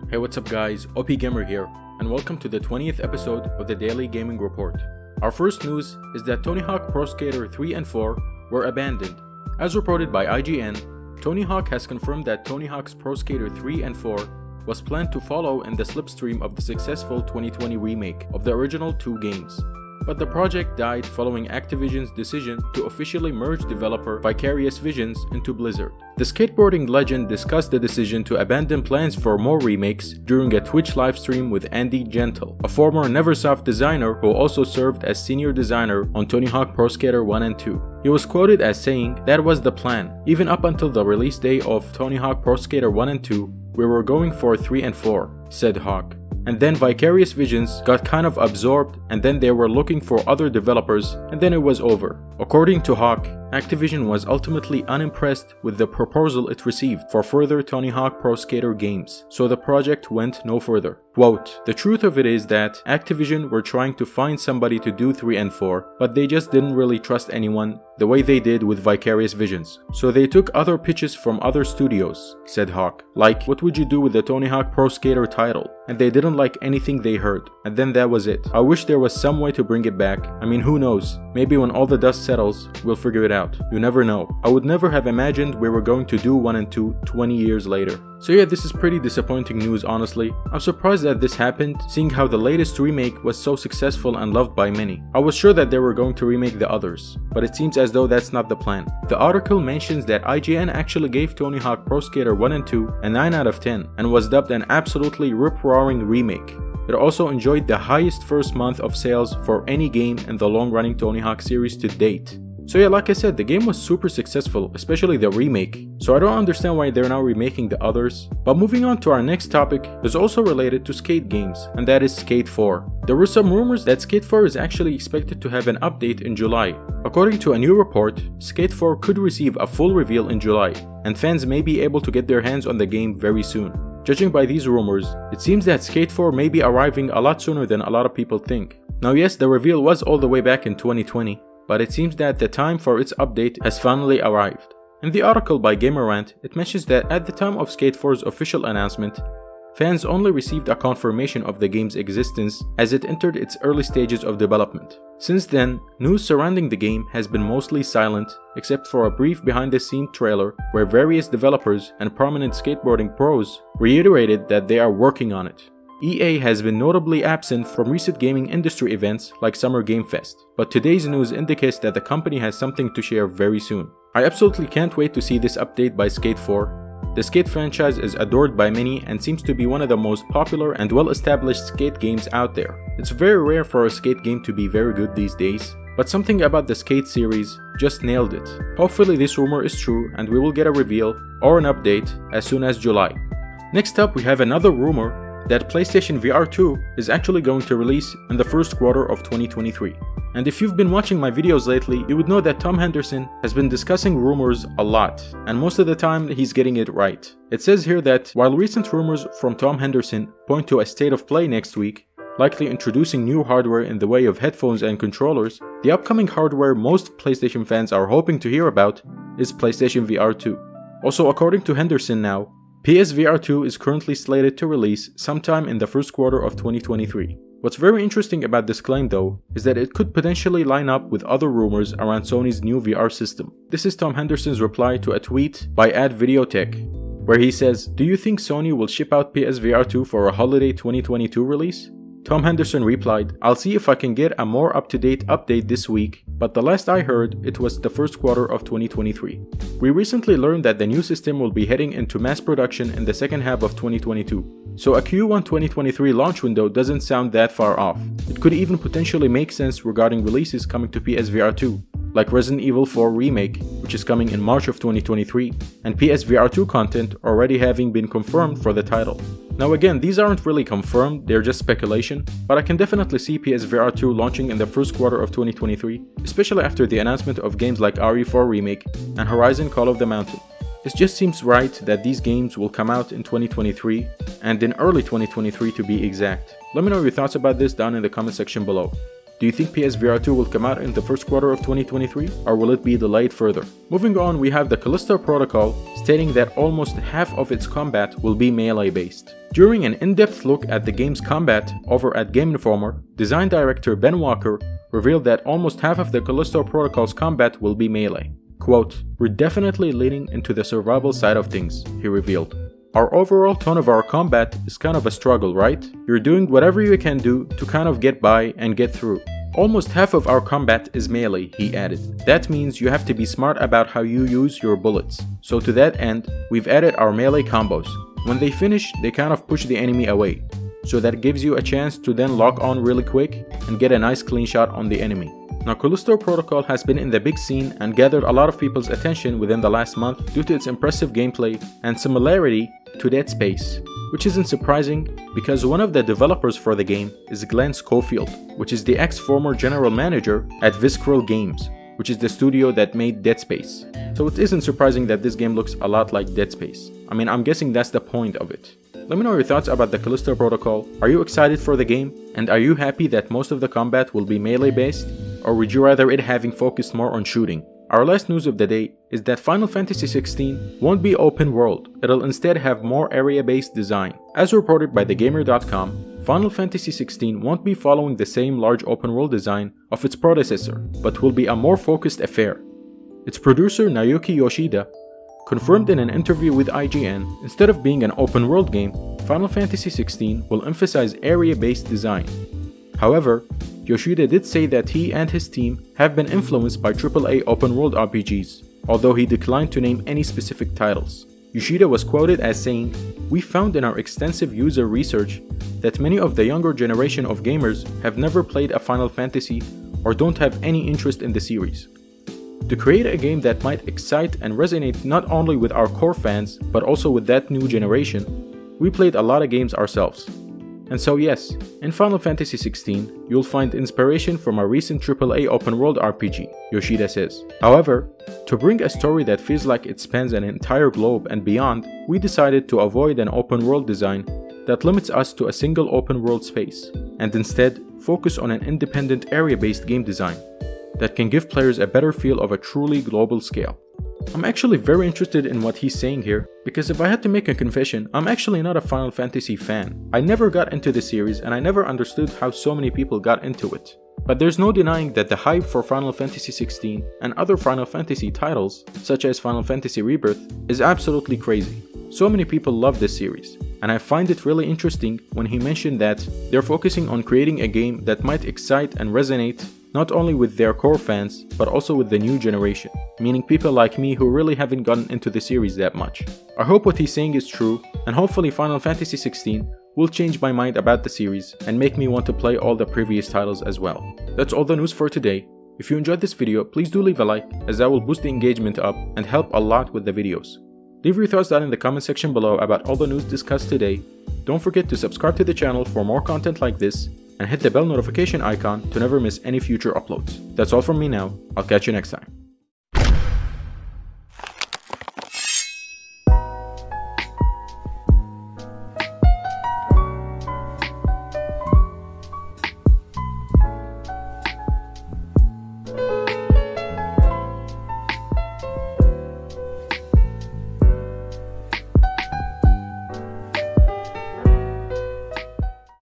Hey, what's up guys, OP Gamer here, and welcome to the 20th episode of the Daily Gaming Report. Our first news is that Tony Hawk Pro Skater 3 and 4 were abandoned. As reported by IGN, Tony Hawk has confirmed that Tony Hawk's Pro Skater 3 and 4 was planned to follow in the slipstream of the successful 2020 remake of the original two games. But the project died following Activision's decision to officially merge developer Vicarious Visions into Blizzard. The skateboarding legend discussed the decision to abandon plans for more remakes during a Twitch livestream with Andy Gentle, a former Neversoft designer who also served as senior designer on Tony Hawk Pro Skater 1 and 2. He was quoted as saying, "That was the plan. Even up until the release day of Tony Hawk Pro Skater 1 and 2, we were going for 3 and 4, said Hawk. And then Vicarious Visions got kind of absorbed, and then they were looking for other developers, and then it was over." According to Hawk, Activision was ultimately unimpressed with the proposal it received for further Tony Hawk Pro Skater games, so the project went no further. Quote, "The truth of it is that Activision were trying to find somebody to do 3 and 4, but they just didn't really trust anyone the way they did with Vicarious Visions. So they took other pitches from other studios," said Hawk. Like, what would you do with the Tony Hawk Pro Skater title? And they didn't like anything they heard, and then that was it. I wish there was some way to bring it back. I mean, who knows? Maybe when all the dust settles, we'll figure it out. You never know. I would never have imagined we were going to do 1 and 2 20 years later. So yeah, this is pretty disappointing news, honestly. I'm surprised that this happened, seeing how the latest remake was so successful and loved by many. I was sure that they were going to remake the others, but it seems as though that's not the plan. The article mentions that IGN actually gave Tony Hawk Pro Skater 1 and 2 a 9 out of 10 and was dubbed an absolutely rip-roaring remake. It also enjoyed the highest first month of sales for any game in the long-running Tony Hawk series to date. So yeah, like I said, the game was super successful, especially the remake, so I don't understand why they're now remaking the others. But moving on to our next topic is also related to skate games, and that is Skate 4. There were some rumors that Skate 4 is actually expected to have an update in July. According to a new report, Skate 4 could receive a full reveal in July, and fans may be able to get their hands on the game very soon. Judging by these rumors, it seems that Skate 4 may be arriving a lot sooner than a lot of people think. Now yes, the reveal was all the way back in 2020, but it seems that the time for its update has finally arrived. In the article by GamerRant, it mentions that at the time of Skate 4's official announcement, fans only received a confirmation of the game's existence as it entered its early stages of development. Since then, news surrounding the game has been mostly silent, except for a brief behind-the-scenes trailer where various developers and prominent skateboarding pros reiterated that they are working on it. EA has been notably absent from recent gaming industry events like Summer Game Fest, but today's news indicates that the company has something to share very soon. I absolutely can't wait to see this update by Skate 4. The Skate franchise is adored by many and seems to be one of the most popular and well-established skate games out there. It's very rare for a skate game to be very good these days, but something about the Skate series just nailed it. Hopefully this rumor is true and we will get a reveal or an update as soon as July. Next up, we have another rumor that PlayStation VR 2 is actually going to release in the first quarter of 2023. And if you've been watching my videos lately, you would know that Tom Henderson has been discussing rumors a lot, and most of the time he's getting it right. It says here that while recent rumors from Tom Henderson point to a state of play next week, likely introducing new hardware in the way of headphones and controllers, the upcoming hardware most PlayStation fans are hoping to hear about is PlayStation VR 2. Also, according to Henderson now, PSVR 2 is currently slated to release sometime in the first quarter of 2023. What's very interesting about this claim though, is that it could potentially line up with other rumors around Sony's new VR system. This is Tom Henderson's reply to a tweet by @Videotech, where he says, "Do you think Sony will ship out PSVR 2 for a holiday 2022 release?" Tom Henderson replied, "I'll see if I can get a more up-to-date update this week, but the last I heard, it was the first quarter of 2023. We recently learned that the new system will be heading into mass production in the second half of 2022. So a Q1 2023 launch window doesn't sound that far off. It could even potentially make sense regarding releases coming to PSVR 2, like Resident Evil 4 Remake, which is coming in March of 2023, and PSVR 2 content already having been confirmed for the title." Now again, these aren't really confirmed, they're just speculation, but I can definitely see PSVR 2 launching in the first quarter of 2023, especially after the announcement of games like RE4 Remake and Horizon Call of the Mountain. It just seems right that these games will come out in 2023, and in early 2023 to be exact. Let me know your thoughts about this down in the comment section below. Do you think PSVR 2 will come out in the first quarter of 2023, or will it be delayed further? Moving on, we have the Kalista Protocol stating that almost half of its combat will be melee based. During an in-depth look at the game's combat over at Game Informer, design director Ben Walker revealed that almost half of the Kalista Protocol's combat will be melee. Quote, "We're definitely leaning into the survival side of things," he revealed. "Our overall tone of our combat is kind of a struggle, right? You're doing whatever you can do to kind of get by and get through. Almost half of our combat is melee," he added. "That means you have to be smart about how you use your bullets. So to that end, we've added our melee combos. When they finish, they kind of push the enemy away. So that gives you a chance to then lock on really quick and get a nice clean shot on the enemy." Now, Kalista Protocol has been in the big scene and gathered a lot of people's attention within the last month due to its impressive gameplay and similarity to Dead Space, which isn't surprising because one of the developers for the game is Glenn Schofield, which is the ex-former general manager at Visceral Games, which is the studio that made Dead Space. So it isn't surprising that this game looks a lot like Dead Space. I mean, I'm guessing that's the point of it. Let me know your thoughts about the Kalista Protocol. Are you excited for the game? And are you happy that most of the combat will be melee based? Or would you rather it having focused more on shooting? Our last news of the day is that Final Fantasy XVI won't be open world, it'll instead have more area-based design. As reported by TheGamer.com, Final Fantasy XVI won't be following the same large open world design of its predecessor, but will be a more focused affair. Its producer Naoki Yoshida confirmed in an interview with IGN, instead of being an open world game, Final Fantasy XVI will emphasize area-based design. However, Yoshida did say that he and his team have been influenced by AAA open-world RPGs, although he declined to name any specific titles. Yoshida was quoted as saying, "We found in our extensive user research that many of the younger generation of gamers have never played a Final Fantasy or don't have any interest in the series. To create a game that might excite and resonate not only with our core fans, but also with that new generation, we played a lot of games ourselves. And so yes, in Final Fantasy XVI, you'll find inspiration from a recent AAA open-world RPG, Yoshida says. However, to bring a story that feels like it spans an entire globe and beyond, we decided to avoid an open-world design that limits us to a single open-world space, and instead focus on an independent area-based game design that can give players a better feel of a truly global scale." I'm actually very interested in what he's saying here, because if I had to make a confession, I'm actually not a Final Fantasy fan. I never got into the series and I never understood how so many people got into it. But there's no denying that the hype for Final Fantasy XVI and other Final Fantasy titles, such as Final Fantasy Rebirth, is absolutely crazy. So many people love this series, and I find it really interesting when he mentioned that they're focusing on creating a game that might excite and resonate not only with their core fans, but also with the new generation, meaning people like me who really haven't gotten into the series that much. I hope what he's saying is true, and hopefully Final Fantasy XVI will change my mind about the series and make me want to play all the previous titles as well. That's all the news for today. If you enjoyed this video, please do leave a like, as that will boost the engagement up and help a lot with the videos. Leave your thoughts down in the comment section below about all the news discussed today. Don't forget to subscribe to the channel for more content like this, and hit the bell notification icon to never miss any future uploads. That's all from me now. I'll catch you next time.